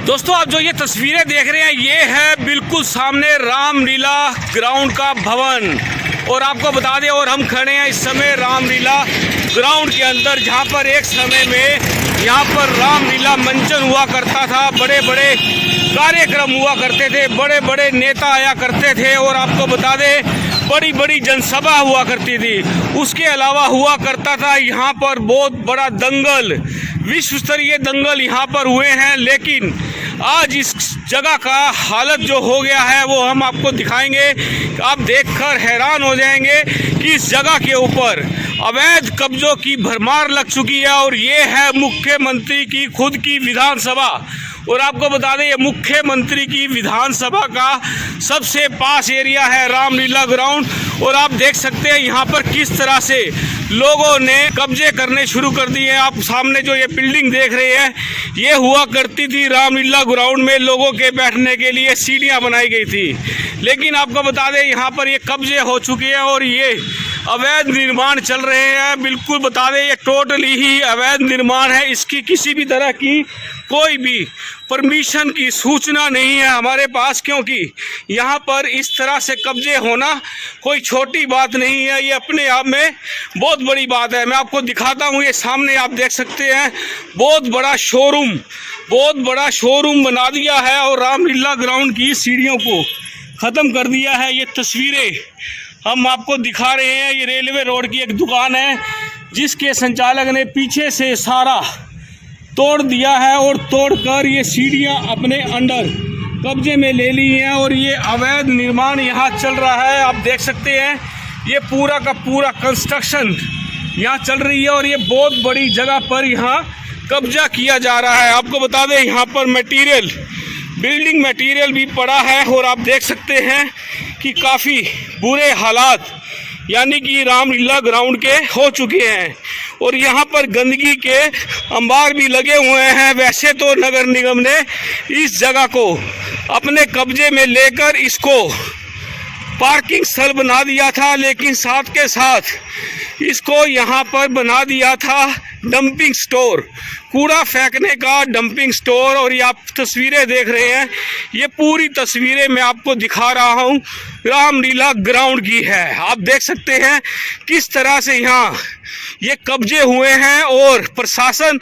दोस्तों आप जो ये तस्वीरें देख रहे हैं ये है बिल्कुल सामने रामलीला ग्राउंड का भवन। और आपको बता दें और हम खड़े हैं इस समय रामलीला ग्राउंड के अंदर, जहां पर एक समय में यहां पर रामलीला मंचन हुआ करता था, बड़े बड़े कार्यक्रम हुआ करते थे, बड़े बड़े नेता आया करते थे और आपको बता दें बड़ी बड़ी जनसभा हुआ करती थी। उसके अलावा हुआ करता था यहाँ पर बहुत बड़ा दंगल, विश्व स्तरीय दंगल यहाँ पर हुए हैं। लेकिन आज इस जगह का हालत जो हो गया है वो हम आपको दिखाएंगे। आप देखकर हैरान हो जाएंगे कि इस जगह के ऊपर अवैध कब्जों की भरमार लग चुकी है। और ये है मुख्यमंत्री की खुद की विधानसभा। और आपको बता दें ये मुख्यमंत्री की विधानसभा का सबसे पास एरिया है रामलीला ग्राउंड। और आप देख सकते हैं यहाँ पर किस तरह से लोगों ने कब्जे करने शुरू कर दिए हैं। आप सामने जो ये बिल्डिंग देख रहे हैं ये हुआ करती थी रामलीला ग्राउंड में, लोगों के बैठने के लिए सीढ़ियाँ बनाई गई थी। लेकिन आपको बता दें यहाँ पर ये कब्जे हो चुके हैं और ये अवैध निर्माण चल रहे हैं। बिल्कुल बता दें ये टोटली ही अवैध निर्माण है, इसकी किसी भी तरह की कोई भी परमिशन की सूचना नहीं है हमारे पास, क्योंकि यहाँ पर इस तरह से कब्जे होना कोई छोटी बात नहीं है, ये अपने आप में बहुत बड़ी बात है। मैं आपको दिखाता हूँ, ये सामने आप देख सकते हैं बहुत बड़ा शोरूम बना दिया है और रामलीला ग्राउंड की सीढ़ियों को ख़त्म कर दिया है। ये तस्वीरें हम आपको दिखा रहे हैं, ये रेलवे रोड की एक दुकान है जिसके संचालक ने पीछे से सारा तोड़ दिया है और तोड़कर ये सीढ़ियां अपने अंडर कब्जे में ले ली हैं और ये अवैध निर्माण यहाँ चल रहा है। आप देख सकते हैं ये पूरा का पूरा कंस्ट्रक्शन यहाँ चल रही है और ये बहुत बड़ी जगह पर यहाँ कब्जा किया जा रहा है। आपको बता दें यहाँ पर बिल्डिंग मटेरियल भी पड़ा है और आप देख सकते हैं कि काफ़ी बुरे हालात यानी कि रामलीला ग्राउंड के हो चुके हैं। और यहाँ पर गंदगी के अंबार भी लगे हुए हैं। वैसे तो नगर निगम ने इस जगह को अपने कब्जे में लेकर इसको पार्किंग स्थल बना दिया था, लेकिन साथ के साथ इसको यहाँ पर बना दिया था डंपिंग स्टोर, कूड़ा फेंकने का डंपिंग स्टोर। और ये आप तस्वीरें देख रहे हैं, ये पूरी तस्वीरें मैं आपको दिखा रहा हूँ रामलीला ग्राउंड की है। आप देख सकते हैं किस तरह से यहाँ ये कब्जे हुए हैं और प्रशासन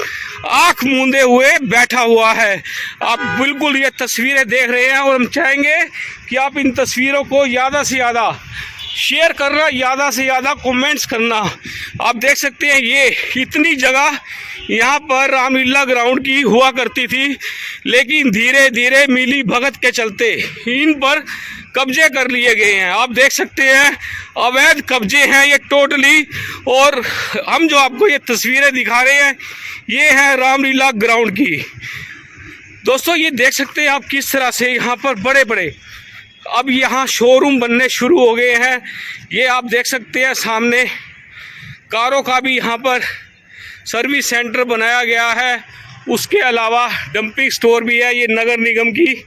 आंख मूंदे हुए बैठा हुआ है। आप बिल्कुल ये तस्वीरें देख रहे हैं और हम चाहेंगे कि आप इन तस्वीरों को ज़्यादा से ज़्यादा शेयर करना, ज़्यादा से ज़्यादा कमेंट्स करना। आप देख सकते हैं ये इतनी जगह यहाँ पर रामलीला ग्राउंड की हुआ करती थी, लेकिन धीरे धीरे मिली भगत के चलते इन पर कब्जे कर लिए गए हैं। आप देख सकते हैं अवैध कब्जे हैं ये टोटली। और हम जो आपको ये तस्वीरें दिखा रहे हैं ये है रामलीला ग्राउंड की। दोस्तों ये देख सकते हैं आप किस तरह से यहाँ पर बड़े बड़े अब यहाँ शोरूम बनने शुरू हो गए हैं। ये आप देख सकते हैं सामने कारों का भी यहाँ पर सर्विस सेंटर बनाया गया है। उसके अलावा डंपिंग स्टोर भी है, ये नगर निगम की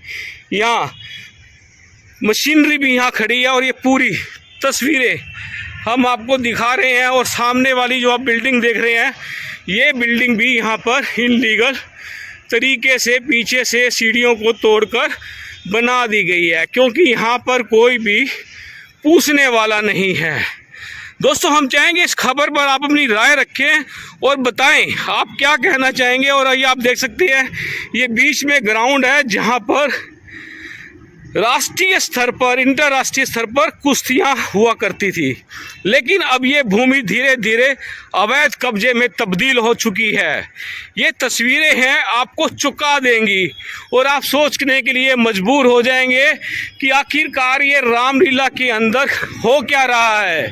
यहाँ मशीनरी भी यहाँ खड़ी है। और ये पूरी तस्वीरें हम आपको दिखा रहे हैं। और सामने वाली जो आप बिल्डिंग देख रहे हैं ये बिल्डिंग भी यहाँ पर इनलीगल तरीके से पीछे से सीढ़ियों को तोड़कर बना दी गई है, क्योंकि यहाँ पर कोई भी पूछने वाला नहीं है। दोस्तों हम चाहेंगे इस खबर पर आप अपनी राय रखें और बताएं आप क्या कहना चाहेंगे। और ये आप देख सकते हैं ये बीच में ग्राउंड है जहाँ पर राष्ट्रीय स्तर पर, इंटरराष्ट्रीय स्तर पर कुश्तियाँ हुआ करती थी, लेकिन अब ये भूमि धीरे धीरे अवैध कब्जे में तब्दील हो चुकी है। ये तस्वीरें हैं आपको चौंका देंगी और आप सोचने के लिए मजबूर हो जाएंगे कि आखिरकार ये रामलीला के अंदर हो क्या रहा है।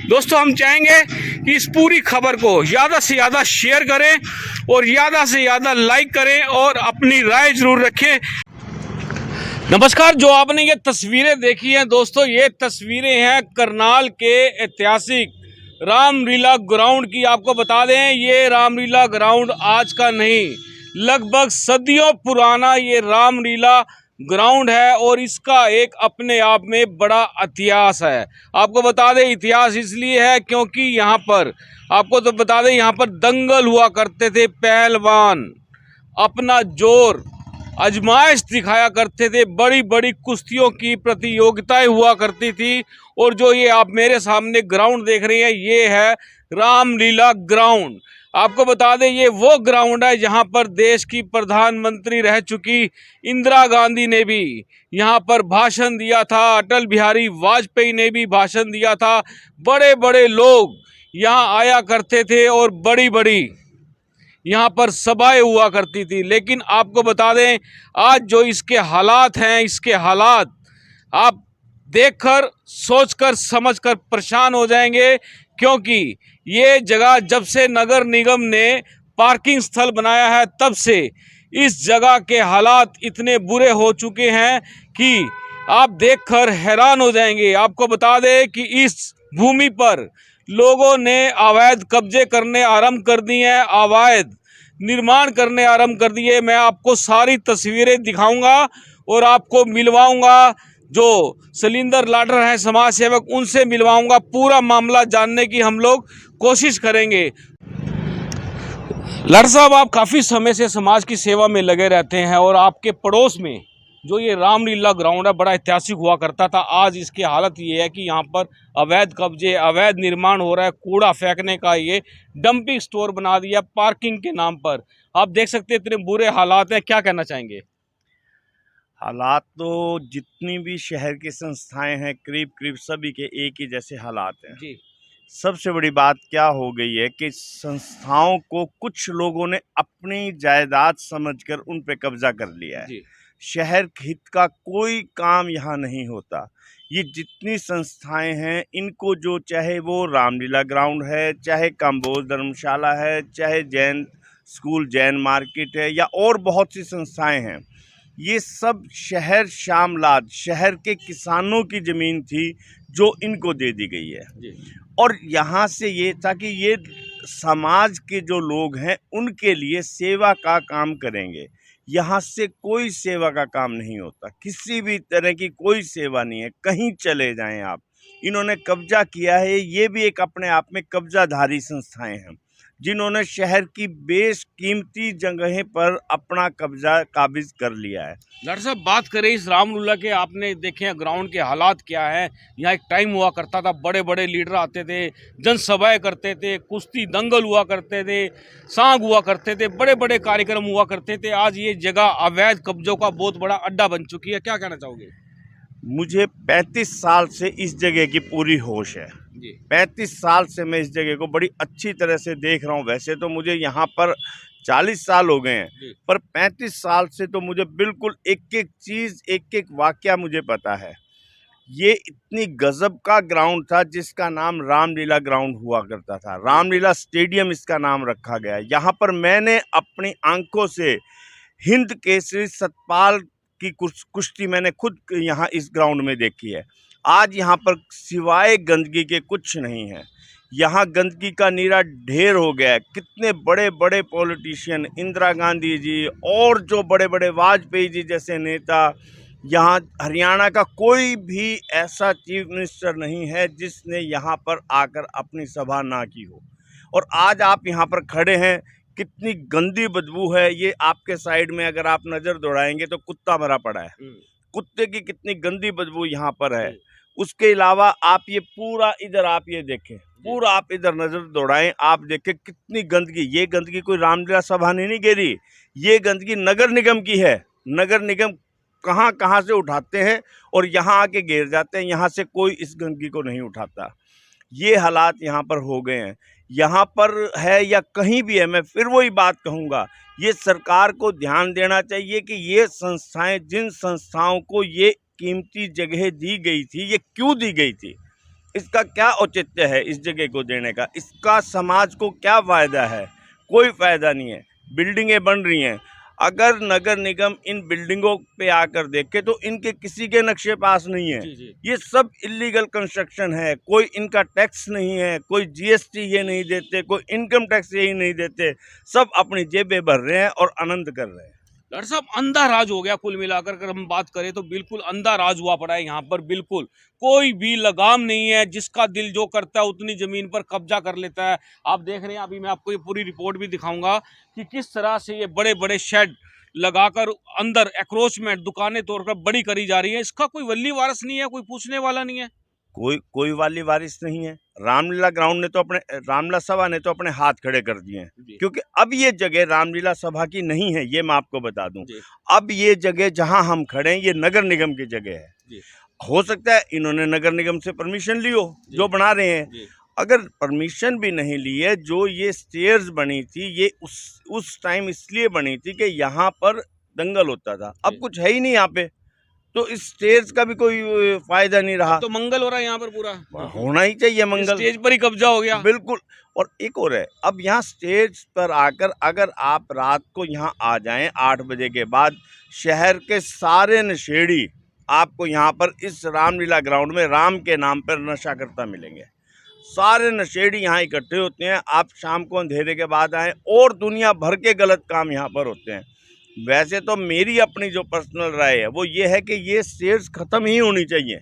दोस्तों हम चाहेंगे कि इस पूरी खबर को ज़्यादा से ज़्यादा शेयर करें और ज़्यादा से ज़्यादा लाइक करें और अपनी राय ज़रूर रखें। नमस्कार, जो आपने ये तस्वीरें देखी हैं दोस्तों, ये तस्वीरें हैं करनाल के ऐतिहासिक रामलीला ग्राउंड की। आपको बता दें ये रामलीला ग्राउंड आज का नहीं, लगभग सदियों पुराना ये रामलीला ग्राउंड है और इसका एक अपने आप में बड़ा इतिहास है। आपको बता दें इतिहास इसलिए है क्योंकि यहाँ पर आपको तो बता दें यहाँ पर दंगल हुआ करते थे। पहलवान अपना जोर आजमाइश दिखाया करते थे, बड़ी बड़ी कुश्तियों की प्रतियोगिताएं हुआ करती थी। और जो ये आप मेरे सामने ग्राउंड देख रहे हैं, ये है रामलीला ग्राउंड। आपको बता दें, ये वो ग्राउंड है जहां पर देश की प्रधानमंत्री रह चुकी इंदिरा गांधी ने भी यहां पर भाषण दिया था, अटल बिहारी वाजपेयी ने भी भाषण दिया था। बड़े बड़े लोग यहां आया करते थे और बड़ी बड़ी यहाँ पर सभाएं हुआ करती थी। लेकिन आपको बता दें, आज जो इसके हालात हैं, इसके हालात आप देखकर, सोचकर, समझकर परेशान हो जाएंगे। क्योंकि ये जगह जब से नगर निगम ने पार्किंग स्थल बनाया है, तब से इस जगह के हालात इतने बुरे हो चुके हैं कि आप देखकर हैरान हो जाएंगे। आपको बता दें कि इस भूमि पर लोगों ने अवैध कब्जे करने आरंभ कर दिए हैं, अवैध निर्माण करने आरंभ कर दिए। मैं आपको सारी तस्वीरें दिखाऊंगा और आपको मिलवाऊंगा, जो सलिंदर लाडर हैं समाज सेवक, उनसे मिलवाऊंगा। पूरा मामला जानने की हम लोग कोशिश करेंगे। लाडर साहब, आप काफ़ी समय से समाज की सेवा में लगे रहते हैं और आपके पड़ोस में जो ये रामलीला ग्राउंड है, बड़ा ऐतिहासिक हुआ करता था। आज इसकी हालत ये है कि यहाँ पर अवैध कब्जे, अवैध निर्माण हो रहा है। कूड़ा फेंकने का ये डंपिंग स्टोर बना दिया पार्किंग के नाम पर। आप देख सकते हैं इतने बुरे हालात हैं। क्या कहना चाहेंगे? हालात तो जितनी भी शहर की संस्थाएं हैं, करीब करीब सभी के एक ही जैसे हालात हैं जी। सबसे बड़ी बात क्या हो गई है कि संस्थाओं को कुछ लोगों ने अपनी जायदाद समझकर उन पे कब्जा कर लिया है। जी। शहर हित का कोई काम यहाँ नहीं होता। ये जितनी संस्थाएं हैं, इनको जो चाहे वो रामलीला ग्राउंड है, चाहे कंबोज धर्मशाला है, चाहे जैन स्कूल, जैन मार्केट है, या और बहुत सी संस्थाएं हैं, ये सब शहर शामलात शहर के किसानों की ज़मीन थी जो इनको दे दी गई है। जी। और यहाँ से ये ताकि ये समाज के जो लोग हैं उनके लिए सेवा का काम करेंगे। यहाँ से कोई सेवा का काम नहीं होता, किसी भी तरह की कोई सेवा नहीं है। कहीं चले जाएं आप, इन्होंने कब्जा किया है। ये भी एक अपने आप में कब्जाधारी संस्थाएं हैं जिन्होंने शहर की बेशकीमती जगहें पर अपना कब्जा काबिज कर लिया है। लाडर साहब, बात करें इस रामलीला के, आपने देखे ग्राउंड के हालात क्या है। यहाँ एक टाइम हुआ करता था, बड़े बड़े लीडर आते थे, जनसभाएं करते थे, कुश्ती दंगल हुआ करते थे, सांग हुआ करते थे, बड़े बड़े कार्यक्रम हुआ करते थे। आज ये जगह अवैध कब्जों का बहुत बड़ा अड्डा बन चुकी है। क्या कहना चाहोगे? मुझे 35 साल से इस जगह की पूरी होश है। 35 साल से मैं इस जगह को बड़ी अच्छी तरह से देख रहा हूँ। वैसे तो मुझे यहाँ पर 40 साल हो गए हैं, पर 35 साल से तो मुझे बिल्कुल एक एक चीज़, एक एक वाकया मुझे पता है। ये इतनी गजब का ग्राउंड था जिसका नाम रामलीला ग्राउंड हुआ करता था। रामलीला स्टेडियम इसका नाम रखा गया। यहाँ पर मैंने अपनी आंखों से हिंद केसरी सतपाल की कुश्ती मैंने खुद यहाँ इस ग्राउंड में देखी है। आज यहाँ पर सिवाय गंदगी के कुछ नहीं है। यहाँ गंदगी का नीरा ढेर हो गया है। कितने बड़े बड़े पॉलिटिशियन, इंदिरा गांधी जी और जो बड़े बड़े वाजपेयी जी जैसे नेता, यहाँ हरियाणा का कोई भी ऐसा चीफ मिनिस्टर नहीं है जिसने यहाँ पर आकर अपनी सभा ना की हो। और आज आप यहाँ पर खड़े हैं, कितनी गंदी बदबू है। ये आपके साइड में अगर आप नज़र दौड़ाएंगे तो कुत्ता मरा पड़ा है। कुत्ते की कितनी गंदी बदबू यहाँ पर है। उसके अलावा आप ये पूरा इधर आप ये देखें, पूरा आप इधर नज़र दौड़ाएं, आप देखें कितनी गंदगी। ये गंदगी कोई रामलीला सभा ने नहीं घेरी, ये गंदगी नगर निगम की है। नगर निगम कहाँ कहाँ से उठाते हैं और यहाँ आके घेर जाते हैं। यहाँ से कोई इस गंदगी को नहीं उठाता। ये हालात यहाँ पर हो गए हैं। यहाँ पर है या कहीं भी है, मैं फिर वही बात कहूँगा, ये सरकार को ध्यान देना चाहिए कि ये संस्थाएं, जिन संस्थाओं को ये कीमती जगह दी गई थी, ये क्यों दी गई थी, इसका क्या औचित्य है इस जगह को देने का, इसका समाज को क्या फ़ायदा है? कोई फ़ायदा नहीं है। बिल्डिंगें बन रही हैं, अगर नगर निगम इन बिल्डिंगों पे आकर देखे तो इनके किसी के नक्शे पास नहीं है। ये सब इलीगल कंस्ट्रक्शन है। कोई इनका टैक्स नहीं है, कोई जीएसटी ये नहीं देते, कोई इनकम टैक्स यही नहीं देते। सब अपनी जेबें भर रहे हैं और आनंद कर रहे हैं। डॉक्टर साहब, अंधा राज हो गया। कुल मिलाकर अगर हम बात करें तो बिल्कुल अंधा राज हुआ पड़ा है यहाँ पर। बिल्कुल कोई भी लगाम नहीं है, जिसका दिल जो करता है उतनी ज़मीन पर कब्जा कर लेता है। आप देख रहे हैं, अभी मैं आपको ये पूरी रिपोर्ट भी दिखाऊंगा कि किस तरह से ये बड़े बड़े शेड लगाकर अंदर एक्रोचमेंट दुकानें तोड़कर बड़ी करी जा रही है। इसका कोई वल्ली वारस नहीं है, कोई पूछने वाला नहीं है। कोई वाली वारिस नहीं है। रामलीला ग्राउंड ने तो अपने, रामलीला सभा ने तो अपने हाथ खड़े कर दिए हैं, क्योंकि अब ये जगह रामलीला सभा की नहीं है, ये मैं आपको बता दूं। अब ये जगह जहां हम खड़े हैं ये नगर निगम की जगह है। हो सकता है इन्होंने नगर निगम से परमिशन ली हो जो बना रहे हैं। अगर परमिशन भी नहीं ली है, जो ये स्टेयर्स बनी थी ये उस टाइम इसलिए बनी थी कि यहाँ पर दंगल होता था। अब कुछ है ही नहीं यहाँ पे, तो इस स्टेज का भी कोई फायदा नहीं रहा। तो मंगल हो रहा है यहाँ पर, पूरा होना ही चाहिए मंगल। स्टेज पर ही कब्जा हो गया, बिल्कुल। और एक और है, अब यहाँ स्टेज पर आकर अगर आप रात को यहाँ आ जाएं 8 बजे के बाद, शहर के सारे नशेड़ी आपको यहाँ पर इस रामलीला ग्राउंड में राम के नाम पर नशा करता मिलेंगे। सारे नशेड़ी यहाँ इकट्ठे होते हैं। आप शाम को अंधेरे के बाद आएँ और दुनिया भर के गलत काम यहाँ पर होते हैं। वैसे तो मेरी अपनी जो पर्सनल राय है वो ये है कि ये स्टेयर्स ख़त्म ही होनी चाहिए।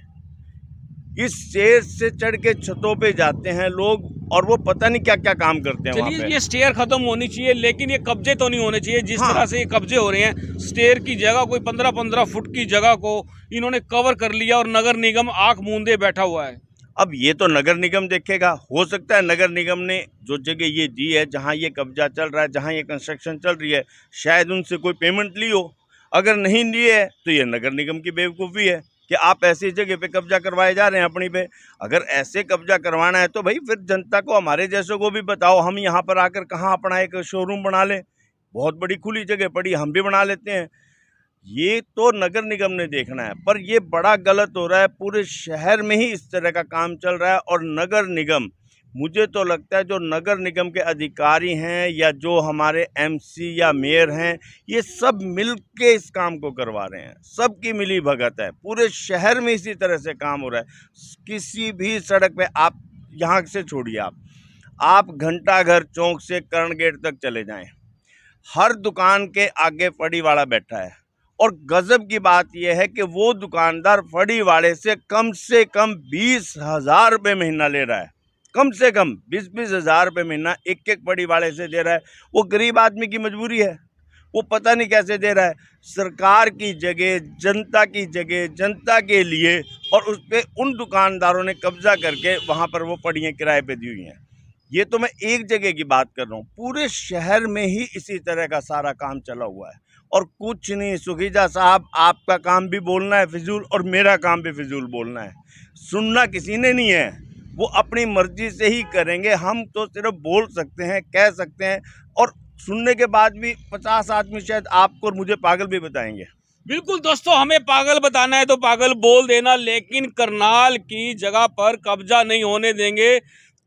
इस स्टेयर्स से चढ़ के छतों पे जाते हैं लोग और वो पता नहीं क्या क्या काम करते हैं। चलिए, ये स्टेयर खत्म होनी चाहिए, लेकिन ये कब्जे तो नहीं होने चाहिए। जिस तरह से ये कब्जे हो रहे हैं, स्टेयर की जगह कोई 15-15 फुट की जगह को इन्होंने कवर कर लिया और नगर निगम आंख मूंदे बैठा हुआ है। अब ये तो नगर निगम देखेगा। हो सकता है नगर निगम ने जो जगह ये दी है, जहाँ ये कब्जा चल रहा है, जहाँ ये कंस्ट्रक्शन चल रही है, शायद उनसे कोई पेमेंट ली हो। अगर नहीं लिए है तो ये नगर निगम की बेवकूफ़ी है कि आप ऐसी जगह पे कब्जा करवाए जा रहे हैं अपनी पे। अगर ऐसे कब्जा करवाना है तो भाई फिर जनता को, हमारे जैसों को भी बताओ। हम यहाँ पर आकर कहाँ अपना एक शोरूम बना लें, बहुत बड़ी खुली जगह पड़ी, हम भी बना लेते हैं। ये तो नगर निगम ने देखना है, पर ये बड़ा गलत हो रहा है। पूरे शहर में ही इस तरह का काम चल रहा है और नगर निगम, मुझे तो लगता है जो नगर निगम के अधिकारी हैं या जो हमारे एमसी या मेयर हैं, ये सब मिल के इस काम को करवा रहे हैं। सबकी मिली भगत है। पूरे शहर में इसी तरह से काम हो रहा है। किसी भी सड़क पे आप, यहाँ से छोड़िए, आप घंटाघर चौक से कर्ण गेट तक चले जाएं, हर दुकान के आगे फड़ी वाला बैठा है। और गजब की बात यह है कि वो दुकानदार फड़ी वाले से कम 20,000 रुपये महीना ले रहा है। कम से कम 20-20 हज़ार रुपये महीना एक फड़ी वाले से दे रहा है। वो गरीब आदमी की मजबूरी है, वो पता नहीं कैसे दे रहा है। सरकार की जगह, जनता की जगह, जनता के लिए, और उस पर उन दुकानदारों ने कब्जा करके वहाँ पर वो फड़ियाँ किराए पे दी हुई हैं। ये तो मैं एक जगह की बात कर रहा हूँ, पूरे शहर में ही इसी तरह का सारा काम चला हुआ है। और कुछ नहीं सुखीजा साहब, आपका काम भी बोलना है फिजूल और मेरा काम भी फिजूल बोलना है। सुनना किसी ने नहीं है, वो अपनी मर्जी से ही करेंगे। हम तो सिर्फ बोल सकते हैं, कह सकते हैं, और सुनने के बाद भी 50 आदमी शायद आपको और मुझे पागल भी बताएंगे। बिल्कुल दोस्तों, हमें पागल बताना है तो पागल बोल देना, लेकिन करनाल की जगह पर कब्जा नहीं होने देंगे।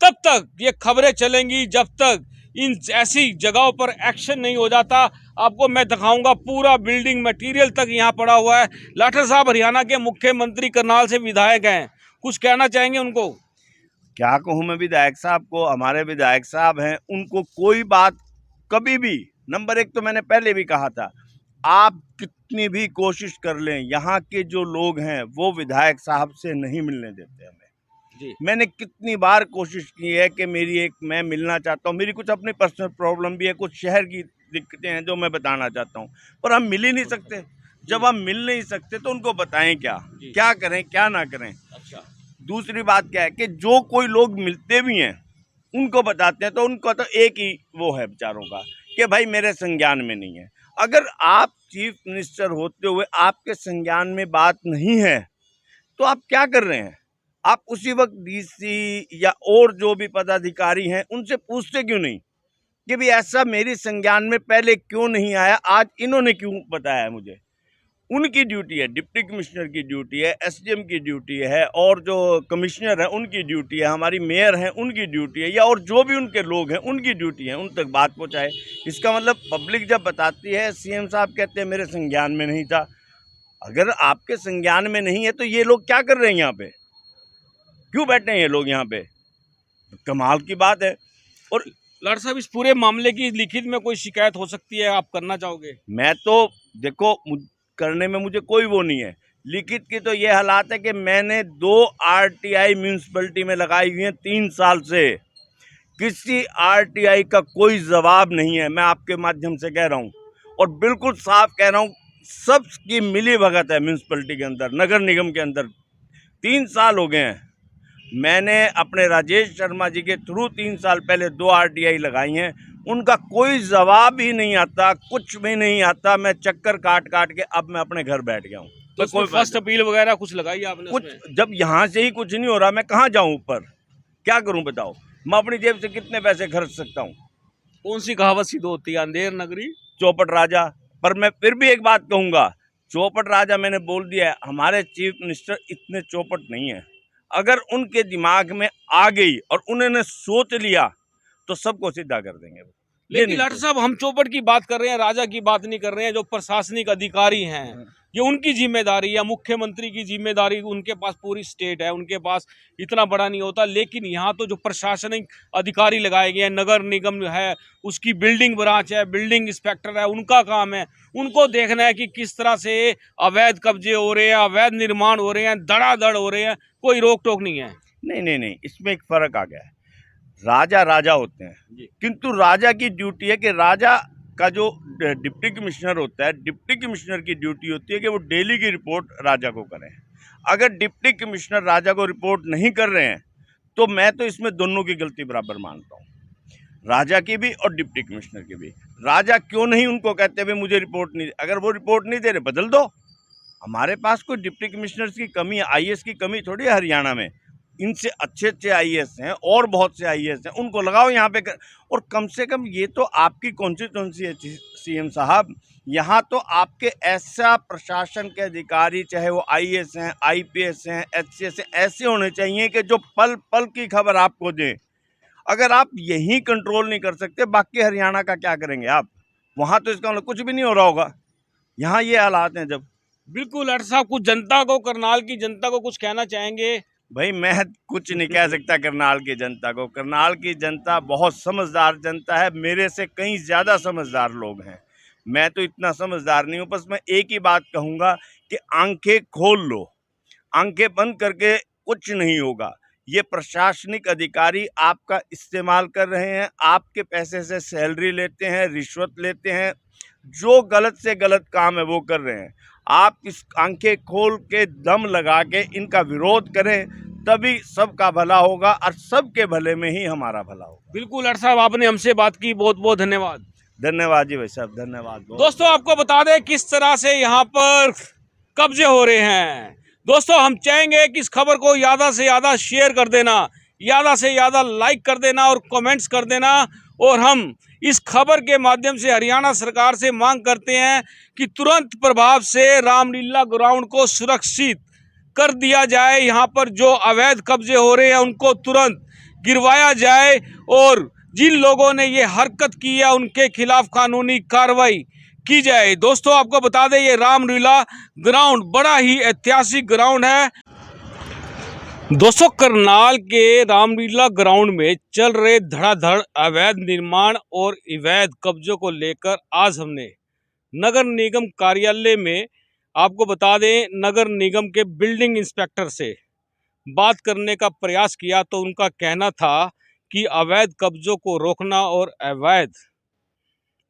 तब तक ये खबरें चलेंगी जब तक इन ऐसी जगहों पर एक्शन नहीं हो जाता। आपको मैं दिखाऊंगा, पूरा बिल्डिंग मटेरियल तक यहाँ पड़ा हुआ है। लाठर साहब हरियाणा के मुख्यमंत्री, करनाल से विधायक हैं, कुछ कहना चाहेंगे उनको? क्या कहूँ मैं विधायक साहब को, हमारे विधायक साहब हैं, उनको कोई बात कभी भी, नंबर 1 तो मैंने पहले भी कहा था, आप कितनी भी कोशिश कर लें, यहाँ के जो लोग हैं वो विधायक साहब से नहीं मिलने देते हमें। मैंने कितनी बार कोशिश की है कि मैं मिलना चाहता हूँ, मेरी कुछ अपनी पर्सनल प्रॉब्लम भी है, कुछ शहर की दिक्कतें हैं जो मैं बताना चाहता हूँ, पर हम मिल ही नहीं सकते। जब हम मिल नहीं सकते तो उनको बताएं क्या करें, क्या ना करें। अच्छा, दूसरी बात क्या है कि जो कोई लोग मिलते भी हैं उनको बताते हैं तो उनको तो एक ही वो है बेचारों का कि भाई मेरे संज्ञान में नहीं है। अगर आप चीफ मिनिस्टर होते हुए आपके संज्ञान में बात नहीं है तो आप क्या कर रहे हैं? आप उसी वक्त डीसी या और जो भी पदाधिकारी हैं उनसे पूछते क्यों नहीं कि भी ऐसा मेरी संज्ञान में पहले क्यों नहीं आया, आज इन्होंने क्यों बताया है मुझे? उनकी ड्यूटी है, डिप्टी कमिश्नर की ड्यूटी है, एसडीएम की ड्यूटी है, और जो कमिश्नर है उनकी ड्यूटी है, हमारी मेयर हैं उनकी ड्यूटी है, या और जो भी उनके लोग हैं उनकी ड्यूटी है उन तक बात पहुँचाए। इसका मतलब पब्लिक जब बताती है, सीएम साहब कहते हैं मेरे संज्ञान में नहीं था। अगर आपके संज्ञान में नहीं है तो ये लोग क्या कर रहे हैं यहाँ पे? क्यों बैठे हैं ये लोग यहाँ पे? कमाल की बात है। और लाठर साहब, इस पूरे मामले की लिखित में कोई शिकायत हो सकती है, आप करना चाहोगे? मैं तो देखो, करने में मुझे कोई वो नहीं है। लिखित की तो ये हालात है कि मैंने 2 आरटीआई म्यूनसिपलिटी में लगाई हुई हैं 3 साल से, किसी आरटीआई का कोई जवाब नहीं है, मैं आपके माध्यम से कह रहा हूँ। और बिल्कुल साफ कह रहा हूँ, सबकी मिली भगत है म्यूनसिपैलिटी के अंदर, नगर निगम के अंदर। 3 साल हो गए हैं, मैंने अपने राजेश शर्मा जी के थ्रू 3 साल पहले 2 RTI लगाई हैं, उनका कोई जवाब ही नहीं आता, कुछ भी नहीं आता। मैं चक्कर काट काट के अब मैं अपने घर बैठ गया हूँ। तो कोई फर्स्ट अपील वगैरह कुछ लगाई आपने कुछ उसमें? जब यहाँ से ही कुछ नहीं हो रहा, मैं कहाँ जाऊँ ऊपर, क्या करूँ बताओ? मैं अपनी जेब से कितने पैसे खर्च सकता हूँ? कौन सी कहावत सिद्ध होती है, अंधेर नगरी चौपट राजा। पर मैं फिर भी एक बात कहूँगा, चौपट राजा मैंने बोल दिया है, हमारे चीफ मिनिस्टर इतने चौपट नहीं है। अगर उनके दिमाग में आ गई और उन्होंने सोच लिया तो सबको सीधा कर देंगे। लेकिन डॉक्टर साहब, हम चौपट की बात कर रहे हैं, राजा की बात नहीं कर रहे हैं। जो प्रशासनिक अधिकारी हैं, ये उनकी जिम्मेदारी है, मुख्यमंत्री की जिम्मेदारी, उनके पास पूरी स्टेट है, उनके पास इतना बड़ा नहीं होता। लेकिन यहाँ तो जो प्रशासनिक अधिकारी लगाए गए हैं, नगर निगम है, उसकी बिल्डिंग ब्रांच है, बिल्डिंग इंस्पेक्टर है, उनका काम है, उनको देखना है कि किस तरह से अवैध कब्जे हो रहे हैं, अवैध निर्माण हो रहे हैं, धड़ाधड़ हो रहे हैं, कोई रोक टोक नहीं है। नहीं, इसमें एक फर्क आ गया है। राजा राजा होते हैं, किंतु राजा की ड्यूटी है कि राजा का जो डिप्टी कमिश्नर होता है, डिप्टी कमिश्नर की ड्यूटी होती है कि वो डेली की रिपोर्ट राजा को करें। अगर डिप्टी कमिश्नर राजा को रिपोर्ट नहीं कर रहे हैं तो मैं तो इसमें दोनों की गलती बराबर मानता हूँ, राजा की भी और डिप्टी कमिश्नर की भी। राजा क्यों नहीं उनको कहते भाई मुझे रिपोर्ट नहीं, अगर वो रिपोर्ट नहीं दे रहे बदल दो। हमारे पास कोई डिप्टी कमिश्नर्स की कमी, IAS की कमी थोड़ी है हरियाणा में। इनसे अच्छे IAS हैं और बहुत से IAS हैं, उनको लगाओ यहाँ पे और कम से कम ये तो आपकी कॉन्स्टिट्यूंसी है CM साहब, यहाँ तो आपके ऐसा प्रशासन के अधिकारी, चाहे वो IAS हैं, IPS हैं, HCS हैं, ऐसे होने चाहिए कि जो पल पल की खबर आपको दें। अगर आप यही कंट्रोल नहीं कर सकते, बाकी हरियाणा का क्या करेंगे आप? वहाँ तो इसका मतलब कुछ भी नहीं हो रहा होगा, यहाँ ये हालात हैं जब। बिल्कुल डॉक्टर साहब, कुछ जनता को, करनाल की जनता को कुछ कहना चाहेंगे? भाई मैं कुछ नहीं कह सकता करनाल की जनता को। करनाल की जनता बहुत समझदार जनता है, मेरे से कहीं ज़्यादा समझदार लोग हैं। मैं तो इतना समझदार नहीं हूँ। बस मैं एक ही बात कहूँगा कि आंखें खोल लो, आंखें बंद करके कुछ नहीं होगा। ये प्रशासनिक अधिकारी आपका इस्तेमाल कर रहे हैं, आपके पैसे से सैलरी लेते हैं, रिश्वत लेते हैं, जो गलत से गलत काम है वो कर रहे हैं। आप इस आंखें खोल के दम लगा के इनका विरोध करें, तभी सबका भला होगा और सबके भले में ही हमारा भला होगा। बिल्कुल डॉक्टर साहब, आपने हमसे बात की, बहुत बहुत धन्यवाद। धन्यवाद जी भाई साहब, धन्यवाद। दोस्तों, आपको बता दें किस तरह से यहाँ पर कब्जे हो रहे हैं। दोस्तों, हम चाहेंगे कि इस खबर को ज़्यादा से ज़्यादा शेयर कर देना, ज़्यादा से ज़्यादा लाइक कर देना और कमेंट्स कर देना। और हम इस खबर के माध्यम से हरियाणा सरकार से मांग करते हैं कि तुरंत प्रभाव से रामलीला ग्राउंड को सुरक्षित कर दिया जाए। यहाँ पर जो अवैध कब्जे हो रहे हैं उनको तुरंत गिरवाया जाए और जिन लोगों ने ये हरकत की है उनके खिलाफ कानूनी कार्रवाई की जाए। दोस्तों, आपको बता दें, ये रामलीला ग्राउंड बड़ा ही ऐतिहासिक ग्राउंड है। दोस्तों, करनाल के रामलीला ग्राउंड में चल रहे धड़ाधड़ अवैध निर्माण और अवैध कब्जों को लेकर आज हमने नगर निगम कार्यालय में, आपको बता दें, नगर निगम के बिल्डिंग इंस्पेक्टर से बात करने का प्रयास किया तो उनका कहना था कि अवैध कब्जों को रोकना और अवैध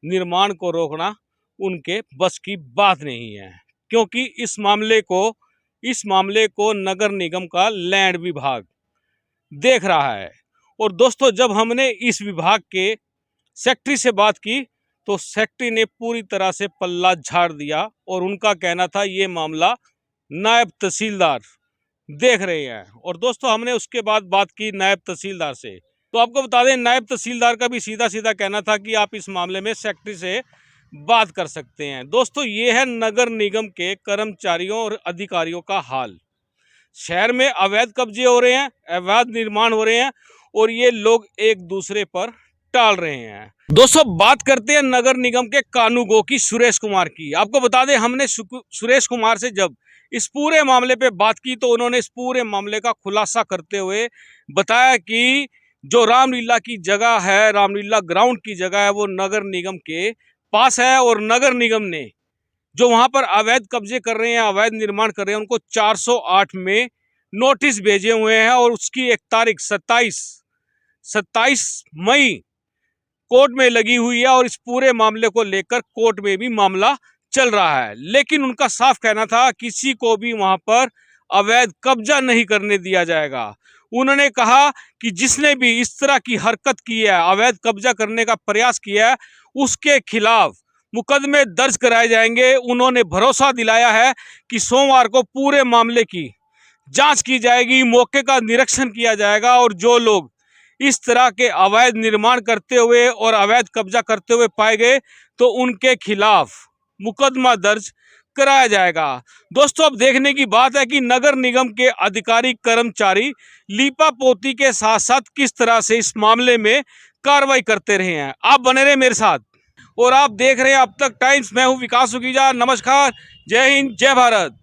निर्माण को रोकना उनके बस की बात नहीं है, क्योंकि इस मामले को नगर निगम का लैंड विभाग देख रहा है। और दोस्तों, जब हमने इस विभाग के सेक्रेटरी से बात की तो सेक्रेटरी ने पूरी तरह से पल्ला झाड़ दिया और उनका कहना था ये मामला नायब तहसीलदार देख रहे हैं। और दोस्तों, हमने उसके बाद बात की नायब तहसीलदार से, तो आपको बता दें, नायब तहसीलदार का भी सीधा सीधा कहना था कि आप इस मामले में सेक्रेटरी से बात कर सकते हैं। दोस्तों, ये है नगर निगम के कर्मचारियों और अधिकारियों का हाल। शहर में अवैध कब्जे हो रहे हैं, अवैध निर्माण हो रहे हैं और ये लोग एक दूसरे पर टाल रहे हैं। दोस्तों, बात करते हैं नगर निगम के कानूगो की, सुरेश कुमार की। आपको बता दें, हमने सुरेश कुमार से जब इस पूरे मामले पे बात की तो उन्होंने इस पूरे मामले का खुलासा करते हुए बताया कि जो रामलीला की जगह है, रामलीला ग्राउंड की जगह है, वो नगर निगम के पास है और नगर निगम ने जो वहां पर अवैध कब्जे कर रहे हैं, अवैध निर्माण कर रहे हैं, उनको 408 में नोटिस भेजे हुए हैं और उसकी एक तारीख 27 मई कोर्ट में लगी हुई है और इस पूरे मामले को लेकर कोर्ट में भी मामला चल रहा है। लेकिन उनका साफ कहना था किसी को भी वहां पर अवैध कब्जा नहीं करने दिया जाएगा। उन्होंने कहा कि जिसने भी इस तरह की हरकत की है, अवैध कब्जा करने का प्रयास किया है, उसके खिलाफ मुकदमे दर्ज कराए जाएंगे। उन्होंने भरोसा दिलाया है कि सोमवार को पूरे मामले की जांच की जाएगी, मौके का निरीक्षण किया जाएगा और जो लोग इस तरह के अवैध निर्माण करते हुए और अवैध कब्जा करते हुए पाए गए तो उनके खिलाफ मुकदमा दर्ज कराया जाएगा। दोस्तों, अब देखने की बात है कि नगर निगम के अधिकारी कर्मचारी लीपापोती के साथ साथ किस तरह से इस मामले में कार्रवाई करते रहे हैं। आप बने रहे मेरे साथ और आप देख रहे हैं अब तक टाइम्स। मैं हूं विकास सुखीजा। नमस्कार, जय हिंद, जय भारत।